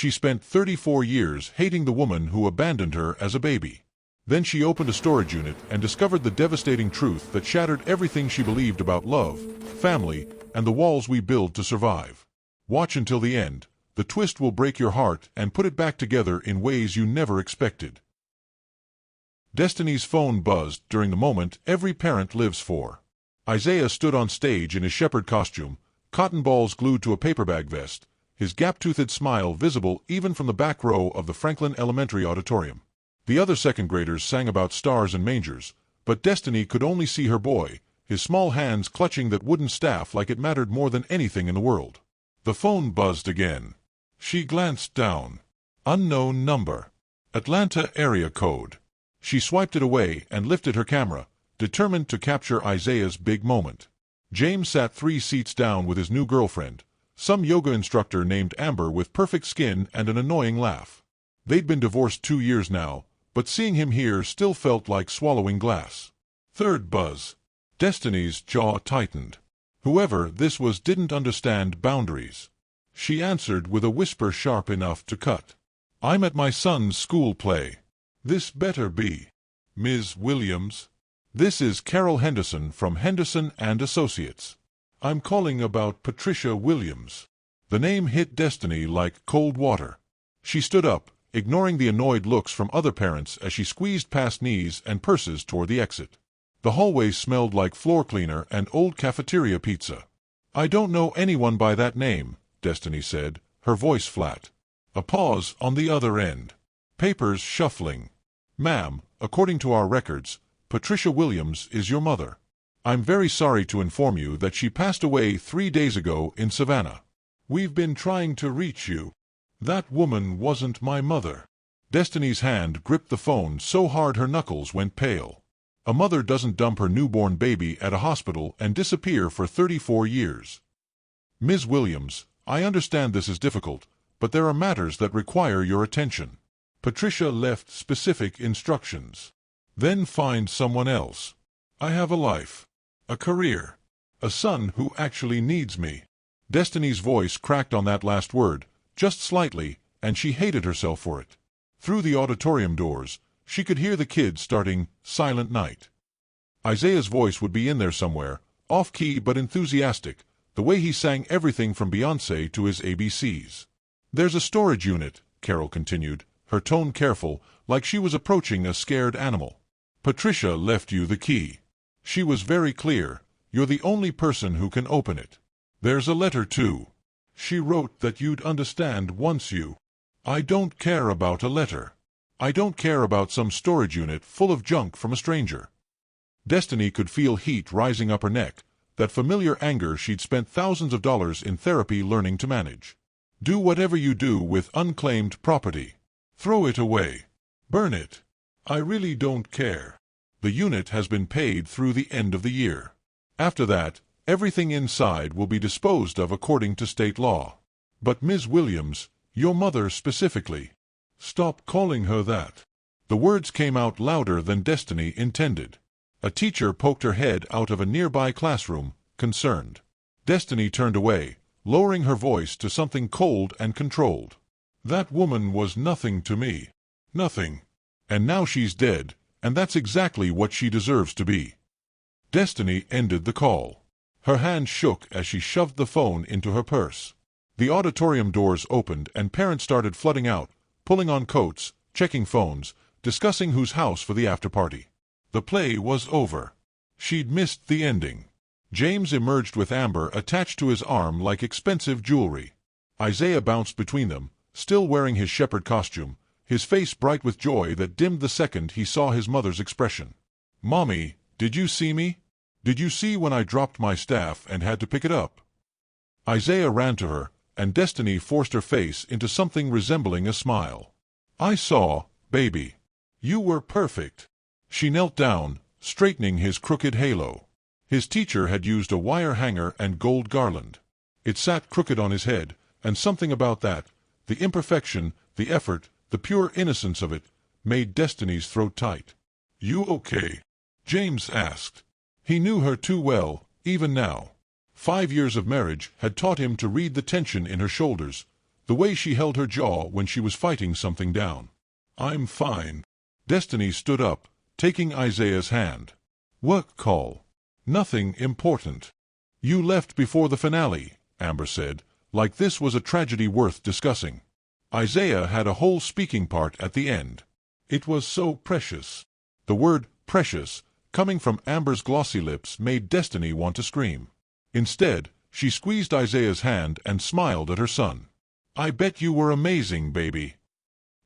She spent 34 years hating the woman who abandoned her as a baby. Then she opened a storage unit and discovered the devastating truth that shattered everything she believed about love, family, and the walls we build to survive. Watch until the end. The twist will break your heart and put it back together in ways you never expected. Destiny's phone buzzed during the moment every parent lives for. Isaiah stood on stage in his shepherd costume, cotton balls glued to a paper bag vest, his gap-toothed smile visible even from the back row of the Franklin Elementary auditorium. The other second graders sang about stars and mangers, but Destiny could only see her boy, his small hands clutching that wooden staff like it mattered more than anything in the world. The phone buzzed again. She glanced down. Unknown number. Atlanta area code. She swiped it away and lifted her camera, determined to capture Isaiah's big moment. James sat 3 seats down with his new girlfriend, some yoga instructor named Amber with perfect skin and an annoying laugh. They'd been divorced 2 years now, but seeing him here still felt like swallowing glass. Third buzz. Destiny's jaw tightened. Whoever this was didn't understand boundaries. She answered with a whisper sharp enough to cut. "I'm at my son's school play. This better be Ms. Williams. This is Carol Henderson from Henderson and Associates. I'm calling about Patricia Williams." The name hit Destiny like cold water. She stood up, ignoring the annoyed looks from other parents as she squeezed past knees and purses toward the exit. The hallway smelled like floor cleaner and old cafeteria pizza. "I don't know anyone by that name," Destiny said, her voice flat. A pause on the other end. Papers shuffling. "Ma'am, according to our records, Patricia Williams is your mother. I'm very sorry to inform you that she passed away 3 days ago in Savannah. We've been trying to reach you." "That woman wasn't my mother." Destiny's hand gripped the phone so hard her knuckles went pale. A mother doesn't dump her newborn baby at a hospital and disappear for 34 years. "Ms. Williams, I understand this is difficult, but there are matters that require your attention. Patricia left specific instructions. Then find someone else. I have a life, a career, a son who actually needs me." Destiny's voice cracked on that last word, just slightly, and she hated herself for it. Through the auditorium doors, she could hear the kids starting Silent Night. Isaiah's voice would be in there somewhere, off-key but enthusiastic, the way he sang everything from Beyoncé to his ABCs. "There's a storage unit," Carol continued, her tone careful, like she was approaching a scared animal. "Patricia left you the key. She was very clear, you're the only person who can open it. There's a letter too. She wrote that you'd understand once you—" "I don't care about a letter. I don't care about some storage unit full of junk from a stranger." Destiny could feel heat rising up her neck, that familiar anger she'd spent thousands of dollars in therapy learning to manage. "Do whatever you do with unclaimed property. Throw it away. Burn it. I really don't care. The unit has been paid through the end of the year. After that, everything inside will be disposed of according to state law." "But Ms. Williams, your mother specifically." "Stop calling her that." The words came out louder than Destiny intended. A teacher poked her head out of a nearby classroom, concerned. Destiny turned away, lowering her voice to something cold and controlled. "That woman was nothing to me. Nothing. And now she's dead, and that's exactly what she deserves to be." Destiny ended the call. Her hand shook as she shoved the phone into her purse. The auditorium doors opened and parents started flooding out, pulling on coats, checking phones, discussing whose house for the after-party. The play was over. She'd missed the ending. James emerged with Amber attached to his arm like expensive jewelry. Isaiah bounced between them, still wearing his shepherd costume, his face bright with joy that dimmed the second he saw his mother's expression. "Mommy, did you see me? Did you see when I dropped my staff and had to pick it up?" Isaiah ran to her, and Destiny forced her face into something resembling a smile. "I saw, baby. You were perfect." She knelt down, straightening his crooked halo. His teacher had used a wire hanger and gold garland. It sat crooked on his head, and something about that, the imperfection, the effort, the pure innocence of it, made Destiny's throat tight. "You okay?" James asked. He knew her too well, even now. 5 years of marriage had taught him to read the tension in her shoulders, The way she held her jaw when she was fighting something down. "I'm fine." Destiny stood up, taking Isaiah's hand. "What call?" "Nothing important." "You left before the finale," Amber said, like this was a tragedy worth discussing. Isaiah had a whole speaking part at the end. "It was so precious." The word precious, coming from Amber's glossy lips, made Destiny want to scream. Instead, she squeezed Isaiah's hand and smiled at her son. "I bet you were amazing, baby."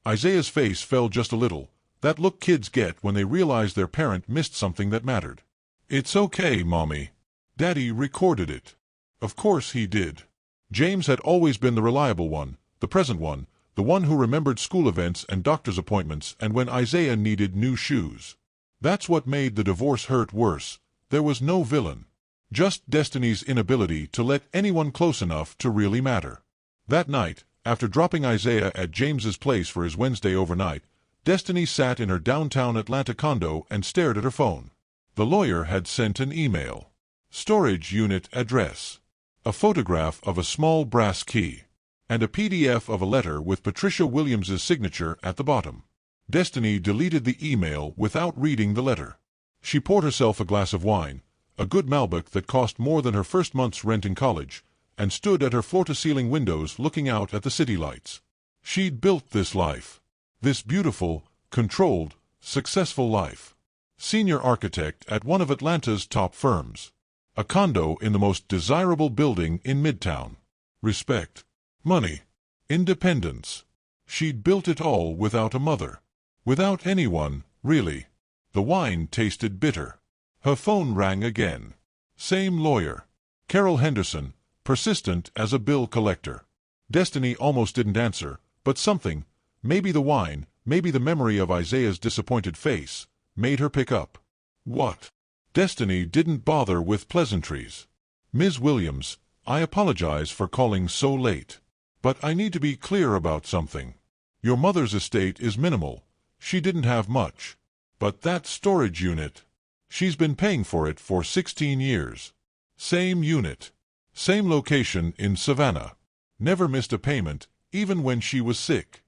Isaiah's face fell just a little, that look kids get when they realize their parent missed something that mattered. "It's okay, Mommy. Daddy recorded it." Of course he did. James had always been the reliable one, the present one, the one who remembered school events and doctor's appointments and when Isaiah needed new shoes. That's what made the divorce hurt worse. There was no villain. Just Destiny's inability to let anyone close enough to really matter. That night, after dropping Isaiah at James's place for his Wednesday overnight, Destiny sat in her downtown Atlanta condo and stared at her phone. The lawyer had sent an email. Storage unit address. A photograph of a small brass key. And a PDF of a letter with Patricia Williams's signature at the bottom. Destiny deleted the email without reading the letter. She poured herself a glass of wine, a good Malbec that cost more than her first month's rent in college, and stood at her floor-to-ceiling windows looking out at the city lights. She'd built this life. This beautiful, controlled, successful life. Senior architect at one of Atlanta's top firms. A condo in the most desirable building in Midtown. Respect. Money. Independence. She'd built it all without a mother. Without anyone, really. The wine tasted bitter. Her phone rang again. Same lawyer. Carol Henderson, persistent as a bill collector. Destiny almost didn't answer, but something, maybe the wine, maybe the memory of Isaiah's disappointed face, made her pick up. "What?" Destiny didn't bother with pleasantries. "Ms. Williams, I apologize for calling so late. But I need to be clear about something. Your mother's estate is minimal. She didn't have much. But that storage unit, she's been paying for it for 16 years. Same unit. Same location in Savannah. Never missed a payment, even when she was sick.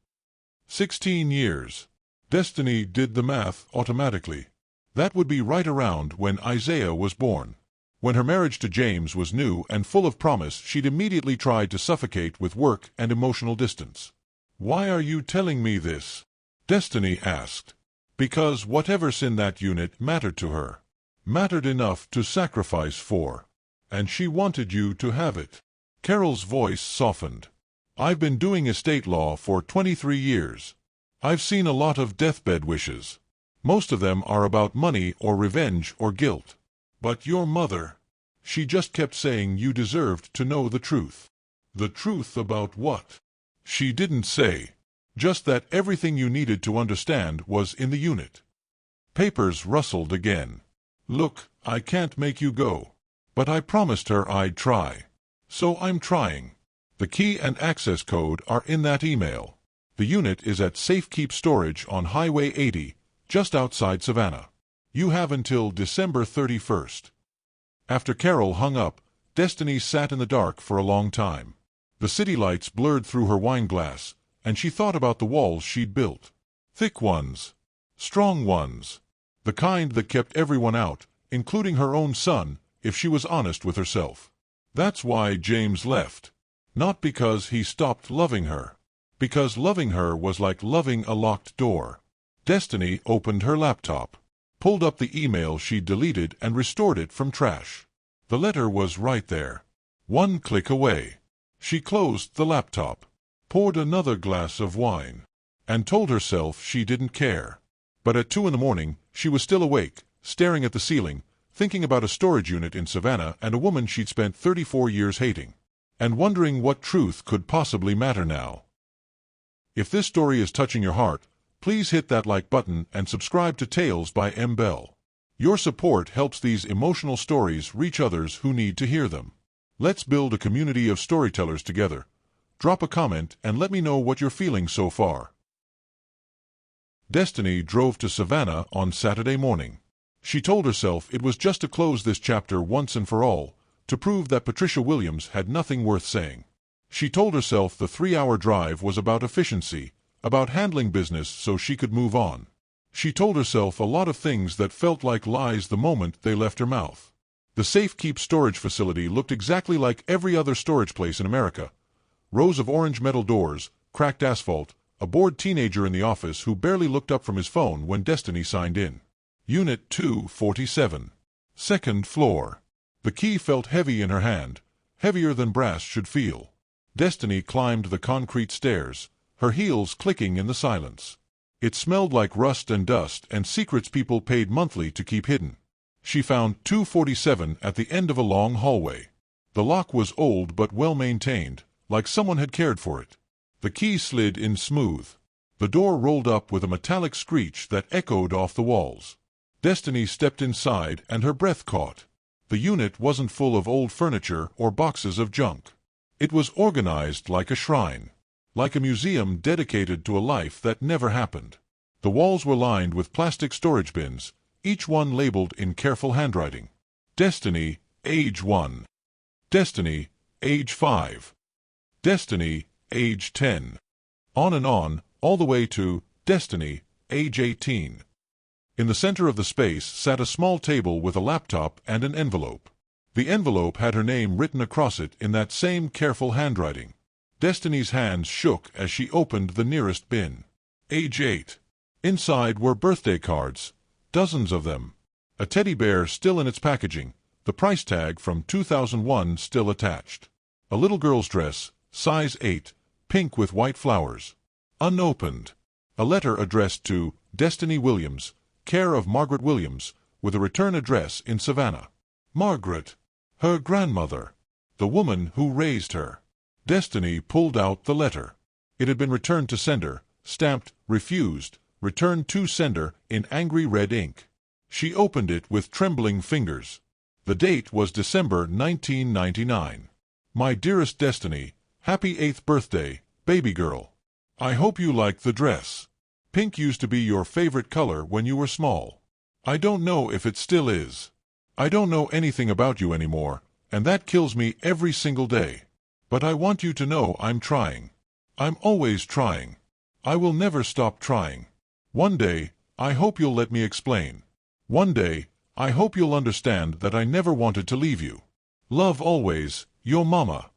16 years. Destiny did the math automatically. That would be right around when Isaiah was born. When her marriage to James was new and full of promise, she'd immediately tried to suffocate with work and emotional distance. "Why are you telling me this?" Destiny asked. "Because whatever's in that unit mattered to her. Mattered enough to sacrifice for. And she wanted you to have it." Carol's voice softened. "I've been doing estate law for 23 years. I've seen a lot of deathbed wishes. Most of them are about money or revenge or guilt. But your mother, she just kept saying you deserved to know the truth." "The truth about what?" "She didn't say. Just that everything you needed to understand was in the unit." Papers rustled again. "Look, I can't make you go. But I promised her I'd try. So I'm trying. The key and access code are in that email. The unit is at Safekeep Storage on Highway 80, just outside Savannah. You have until December 31st. After Carol hung up, Destiny sat in the dark for a long time. The city lights blurred through her wine glass, and she thought about the walls she'd built. Thick ones. Strong ones. The kind that kept everyone out, including her own son, if she was honest with herself. That's why James left. Not because he stopped loving her. Because loving her was like loving a locked door. Destiny opened her laptop, pulled up the email she'd deleted and restored it from trash. The letter was right there. One click away. She closed the laptop, poured another glass of wine, and told herself she didn't care. But at 2 in the morning, she was still awake, staring at the ceiling, thinking about a storage unit in Savannah and a woman she'd spent 34 years hating, and wondering what truth could possibly matter now. If this story is touching your heart, please hit that like button and subscribe to Tales by M. Bell. Your support helps these emotional stories reach others who need to hear them. Let's build a community of storytellers together. Drop a comment and let me know what you're feeling so far. Destiny drove to Savannah on Saturday morning. She told herself it was just to close this chapter once and for all, to prove that Patricia Williams had nothing worth saying. She told herself the 3-hour drive was about efficiency, about handling business so she could move on. She told herself a lot of things that felt like lies the moment they left her mouth. The Safekeep storage facility looked exactly like every other storage place in America. Rows of orange metal doors, cracked asphalt, a bored teenager in the office who barely looked up from his phone when Destiny signed in. Unit 247. Second floor. The key felt heavy in her hand, heavier than brass should feel. Destiny climbed the concrete stairs, her heels clicking in the silence. It smelled like rust and dust and secrets people paid monthly to keep hidden. She found 247 at the end of a long hallway. The lock was old but well-maintained, like someone had cared for it. The key slid in smooth. The door rolled up with a metallic screech that echoed off the walls. Destiny stepped inside and her breath caught. The unit wasn't full of old furniture or boxes of junk. It was organized like a shrine, like a museum dedicated to a life that never happened. The walls were lined with plastic storage bins, each one labeled in careful handwriting. Destiny, age 1. Destiny, age 5. Destiny, age 10. On and on, all the way to Destiny, age 18. In the center of the space sat a small table with a laptop and an envelope. The envelope had her name written across it in that same careful handwriting. Destiny's hands shook as she opened the nearest bin. Age 8. Inside were birthday cards, dozens of them. A teddy bear still in its packaging, the price tag from 2001 still attached. A little girl's dress, size 8, pink with white flowers. Unopened. A letter addressed to Destiny Williams, care of Margaret Williams, with a return address in Savannah. Margaret. Her grandmother. The woman who raised her. Destiny pulled out the letter. It had been returned to sender, stamped, refused, returned to sender in angry red ink. She opened it with trembling fingers. The date was December 1999. My dearest Destiny, happy 8th birthday, baby girl. I hope you like the dress. Pink used to be your favorite color when you were small. I don't know if it still is. I don't know anything about you anymore, and that kills me every single day. But I want you to know I'm trying. I'm always trying. I will never stop trying. One day, I hope you'll let me explain. One day, I hope you'll understand that I never wanted to leave you. Love always, your mama.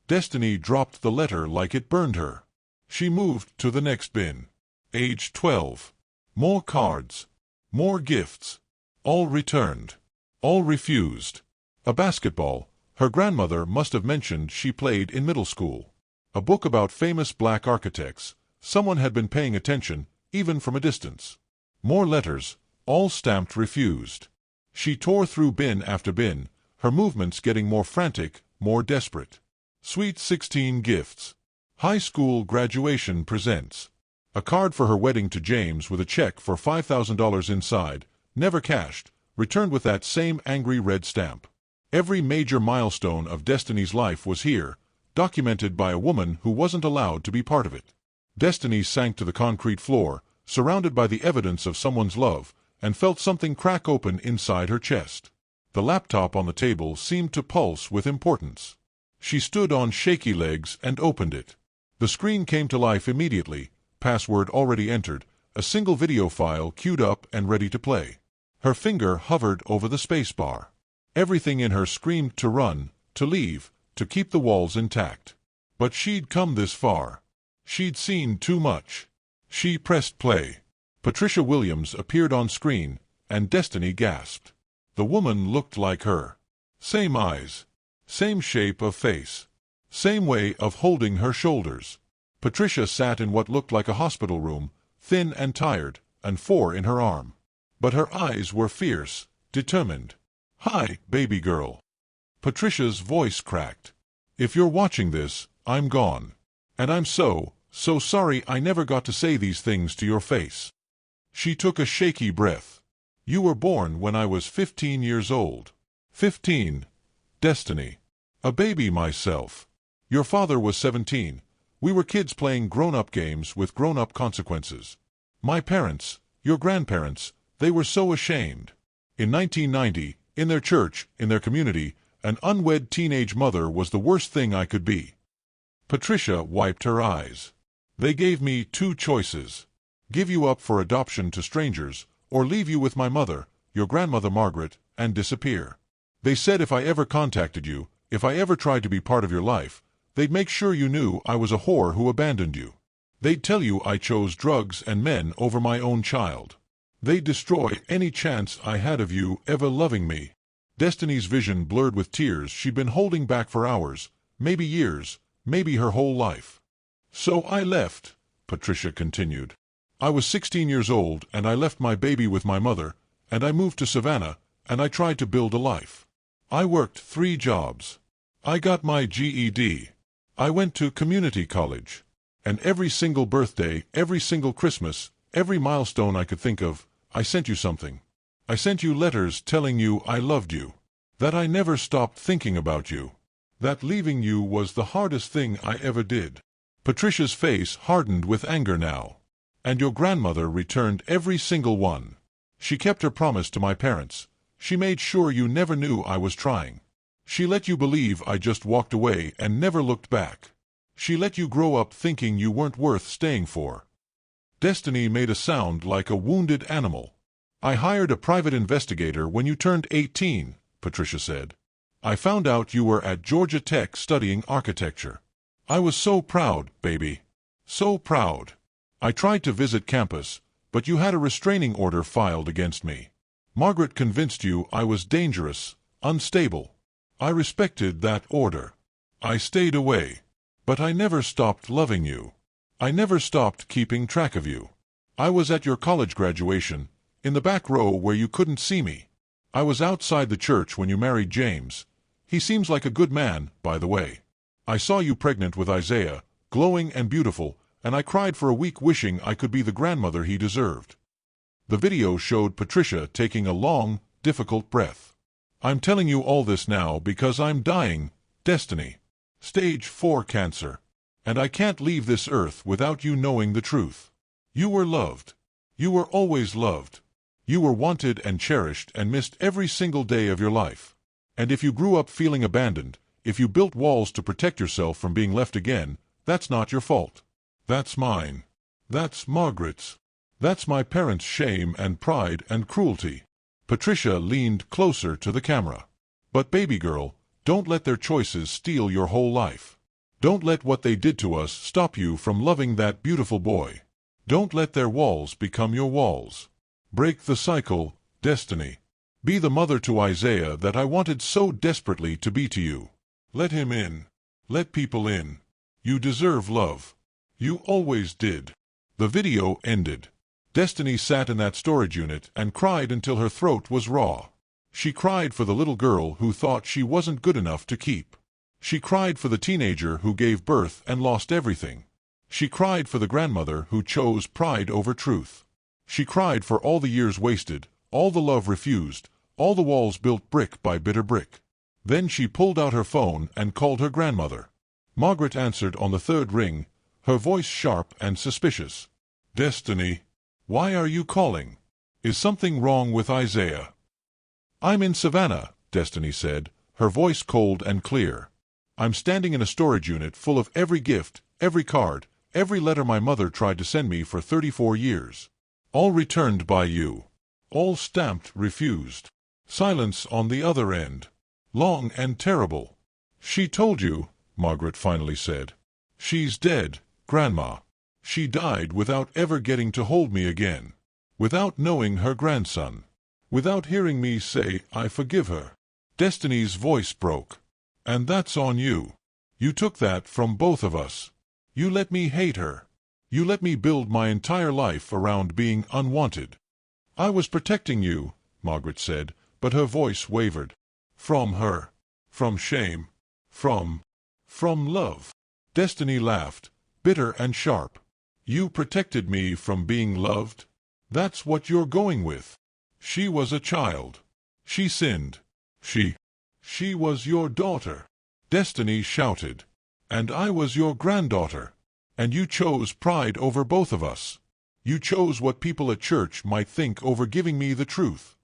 Destiny dropped the letter like it burned her. She moved to the next bin. Age 12. More cards. More gifts. All returned. All refused. A basketball. Her grandmother must have mentioned she played in middle school. A book about famous black architects. Someone had been paying attention, even from a distance. More letters, all stamped refused. She tore through bin after bin, her movements getting more frantic, more desperate. Sweet 16 gifts. High school graduation presents. A card for her wedding to James with a check for $5,000 inside, never cashed, returned with that same angry red stamp. Every major milestone of Destiny's life was here, documented by a woman who wasn't allowed to be part of it. Destiny sank to the concrete floor, surrounded by the evidence of someone's love, and felt something crack open inside her chest. The laptop on the table seemed to pulse with importance. She stood on shaky legs and opened it. The screen came to life immediately, password already entered, a single video file queued up and ready to play. Her finger hovered over the spacebar. Everything in her screamed to run, to leave, to keep the walls intact. But she'd come this far. She'd seen too much. She pressed play. Patricia Williams appeared on screen, and Destiny gasped. The woman looked like her. Same eyes. Same shape of face. Same way of holding her shoulders. Patricia sat in what looked like a hospital room, thin and tired, and 4 in her arm. But her eyes were fierce, determined. Hi, baby girl. Patricia's voice cracked. If you're watching this, I'm gone. And I'm so sorry I never got to say these things to your face. She took a shaky breath. You were born when I was 15 years old. 15. Destiny. A baby myself. Your father was 17. We were kids playing grown-up games with grown-up consequences. My parents, your grandparents, they were so ashamed. In 1990, in their church, in their community, an unwed teenage mother was the worst thing I could be. Patricia wiped her eyes. They gave me two choices. Give you up for adoption to strangers, or leave you with my mother, your grandmother Margaret, and disappear. They said if I ever contacted you, if I ever tried to be part of your life, they'd make sure you knew I was a whore who abandoned you. They'd tell you I chose drugs and men over my own child. They'd destroy any chance I had of you ever loving me. Destiny's vision blurred with tears she'd been holding back for hours, maybe years, maybe her whole life. So I left, Patricia continued. I was 16 years old and I left my baby with my mother, and I moved to Savannah, and I tried to build a life. I worked 3 jobs. I got my GED. I went to community college. And every single birthday, every single Christmas, every milestone I could think of, I sent you something. I sent you letters telling you I loved you. That I never stopped thinking about you. That leaving you was the hardest thing I ever did. Patricia's face hardened with anger now. And your grandmother returned every single one. She kept her promise to my parents. She made sure you never knew I was trying. She let you believe I just walked away and never looked back. She let you grow up thinking you weren't worth staying for. Destiny made a sound like a wounded animal. I hired a private investigator when you turned 18, Patricia said. I found out you were at Georgia Tech studying architecture. I was so proud, baby. So proud. I tried to visit campus, but you had a restraining order filed against me. Margaret convinced you I was dangerous, unstable. I respected that order. I stayed away. But I never stopped loving you. I never stopped keeping track of you. I was at your college graduation, in the back row where you couldn't see me. I was outside the church when you married James. He seems like a good man, by the way. I saw you pregnant with Isaiah, glowing and beautiful, and I cried for a week wishing I could be the grandmother he deserved. The video showed Patricia taking a long, difficult breath. I'm telling you all this now because I'm dying, Destiny. Stage 4 cancer. And I can't leave this earth without you knowing the truth. You were loved. You were always loved. You were wanted and cherished and missed every single day of your life. And if you grew up feeling abandoned, if you built walls to protect yourself from being left again, that's not your fault. That's mine. That's Margaret's. That's my parents' shame and pride and cruelty. Patricia leaned closer to the camera. But baby girl, don't let their choices steal your whole life. Don't let what they did to us stop you from loving that beautiful boy. Don't let their walls become your walls. Break the cycle, Destiny. Be the mother to Isaiah that I wanted so desperately to be to you. Let him in. Let people in. You deserve love. You always did. The video ended. Destiny sat in that storage unit and cried until her throat was raw. She cried for the little girl who thought she wasn't good enough to keep. She cried for the teenager who gave birth and lost everything. She cried for the grandmother who chose pride over truth. She cried for all the years wasted, all the love refused, all the walls built brick by bitter brick. Then she pulled out her phone and called her grandmother. Margaret answered on the 3rd ring, her voice sharp and suspicious. Destiny, why are you calling? Is something wrong with Isaiah? I'm in Savannah, Destiny said, her voice cold and clear. I'm standing in a storage unit full of every gift, every card, every letter my mother tried to send me for 34 years. All returned by you. All stamped refused. Silence on the other end. Long and terrible. She told you, Margaret finally said. She's dead, Grandma. She died without ever getting to hold me again. Without knowing her grandson. Without hearing me say, I forgive her. Destiny's voice broke. And that's on you. You took that from both of us. You let me hate her. You let me build my entire life around being unwanted. I was protecting you, Margaret said, but her voice wavered. From her. From shame. From love. Destiny laughed, bitter and sharp. You protected me from being loved? That's what you're going with. She was a child. She sinned. She was your daughter. Destiny shouted. And I was your granddaughter. And you chose pride over both of us. You chose what people at church might think over giving me the truth.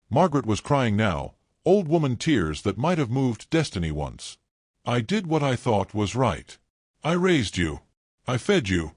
Margaret was crying now, old woman tears that might have moved Destiny once. I did what I thought was right. I raised you. I fed you.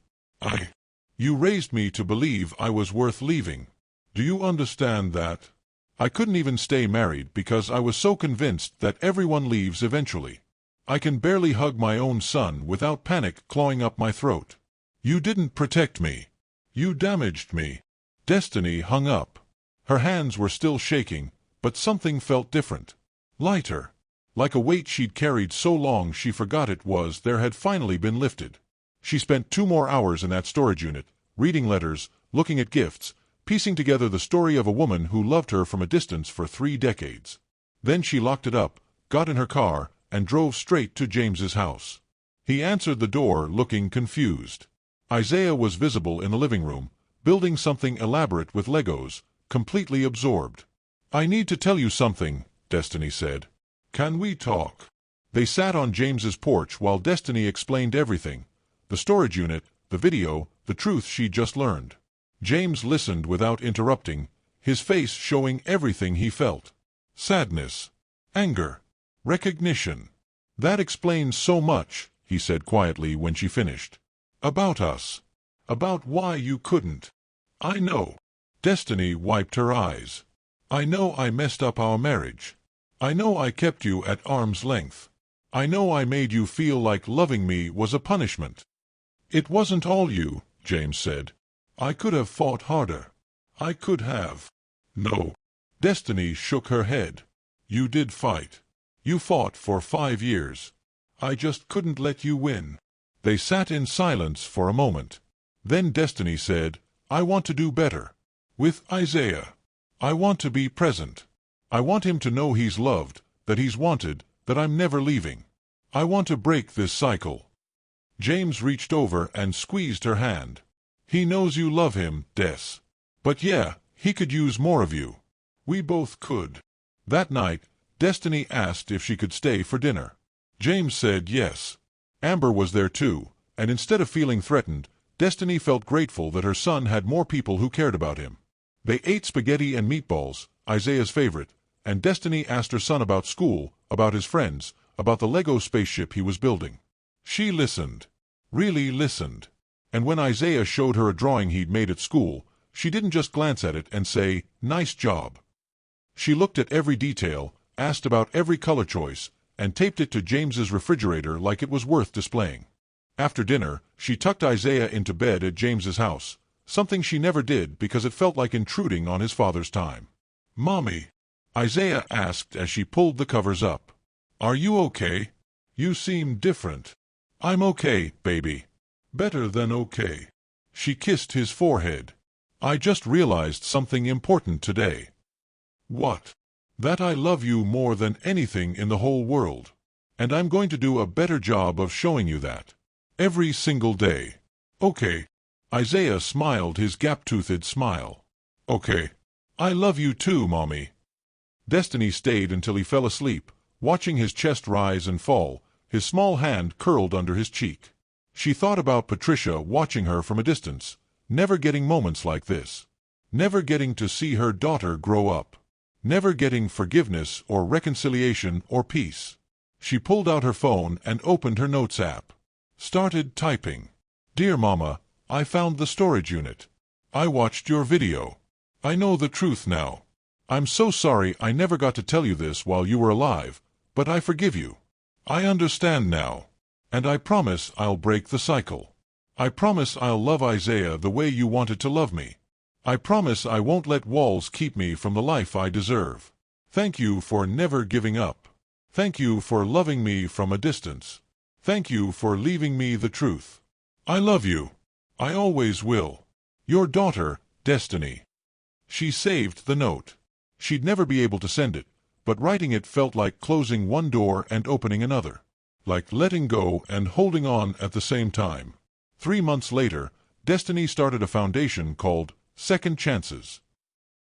You raised me to believe I was worth leaving. Do you understand that? I couldn't even stay married because I was so convinced that everyone leaves eventually. I can barely hug my own son without panic clawing up my throat. You didn't protect me. You damaged me." Destiny hung up. Her hands were still shaking, but something felt different. Lighter. Like a weight she'd carried so long she forgot it was there had finally been lifted. She spent 2 more hours in that storage unit, reading letters, looking at gifts, piecing together the story of a woman who loved her from a distance for 3 decades. Then she locked it up, got in her car, and drove straight to James's house. He answered the door looking confused. Isaiah was visible in the living room, building something elaborate with Legos, completely absorbed. "I need to tell you something," Destiny said. "Can we talk?" They sat on James's porch while Destiny explained everything. The storage unit, the video, the truth she'd just learned. James listened without interrupting, his face showing everything he felt. Sadness. Anger. Recognition. "That explains so much," he said quietly when she finished. "About us. About why you couldn't." "I know." Destiny wiped her eyes. "I know I messed up our marriage. I know I kept you at arm's length. I know I made you feel like loving me was a punishment." "It wasn't all you," James said. "I could have fought harder. I could have." "No." Destiny shook her head. "You did fight. You fought for 5 years. I just couldn't let you win." They sat in silence for a moment. Then Destiny said, "I want to do better. With Isaiah. I want to be present. I want him to know he's loved, that he's wanted, that I'm never leaving. I want to break this cycle." James reached over and squeezed her hand. "He knows you love him, Des. But yeah, he could use more of you. We both could." That night, Destiny asked if she could stay for dinner. James said yes. Amber was there too, and instead of feeling threatened, Destiny felt grateful that her son had more people who cared about him. They ate spaghetti and meatballs, Isaiah's favorite, and Destiny asked her son about school, about his friends, about the Lego spaceship he was building. She listened. Really listened. And when Isaiah showed her a drawing he'd made at school, she didn't just glance at it and say, "Nice job." She looked at every detail, asked about every color choice, and taped it to James's refrigerator like it was worth displaying. After dinner, she tucked Isaiah into bed at James's house, something she never did because it felt like intruding on his father's time. "Mommy," Isaiah asked as she pulled the covers up. "Are you okay? You seem different." "I'm okay, baby. Better than okay." She kissed his forehead. "I just realized something important today." "What?" "That I love you more than anything in the whole world. And I'm going to do a better job of showing you that. Every single day." "Okay." Isaiah smiled his gap-toothed smile. "Okay. I love you too, Mommy." Destiny stayed until he fell asleep, watching his chest rise and fall, his small hand curled under his cheek. She thought about Patricia watching her from a distance, never getting moments like this. Never getting to see her daughter grow up. Never getting forgiveness or reconciliation or peace. She pulled out her phone and opened her notes app. Started typing. "Dear Mama, I found the storage unit. I watched your video. I know the truth now. I'm so sorry I never got to tell you this while you were alive, but I forgive you. I understand now. And I promise I'll break the cycle. I promise I'll love Isaiah the way you wanted to love me. I promise I won't let walls keep me from the life I deserve. Thank you for never giving up. Thank you for loving me from a distance. Thank you for leaving me the truth. I love you. I always will. Your daughter, Destiny." She saved the note. She'd never be able to send it, but writing it felt like closing one door and opening another. Like letting go and holding on at the same time. 3 months later, Destiny started a foundation called Second Chances.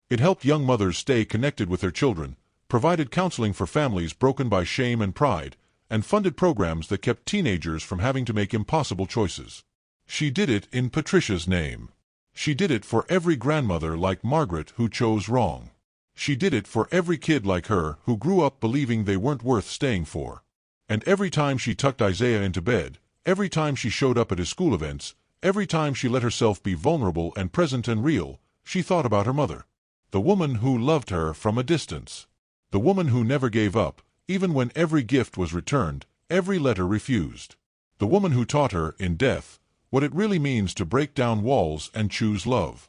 It helped young mothers stay connected with their children, provided counseling for families broken by shame and pride, and funded programs that kept teenagers from having to make impossible choices. She did it in Patricia's name. She did it for every grandmother like Margaret who chose wrong. She did it for every kid like her who grew up believing they weren't worth staying for. And every time she tucked Isaiah into bed, Every time she showed up at his school events, every time she let herself be vulnerable and present and real, she thought about her mother. The woman who loved her from a distance. The woman who never gave up, even when every gift was returned, every letter refused. The woman who taught her, in death, what it really means to break down walls and choose love.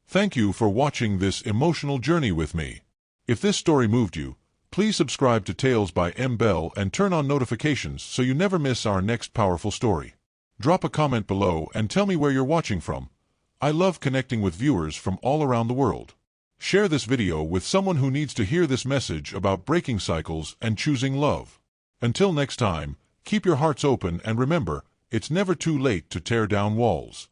Thank you for watching this emotional journey with me. If this story moved you, please subscribe to Tales by M. Bell and turn on notifications so you never miss our next powerful story. Drop a comment below and tell me where you're watching from. I love connecting with viewers from all around the world. Share this video with someone who needs to hear this message about breaking cycles and choosing love. Until next time, keep your hearts open and remember, it's never too late to tear down walls.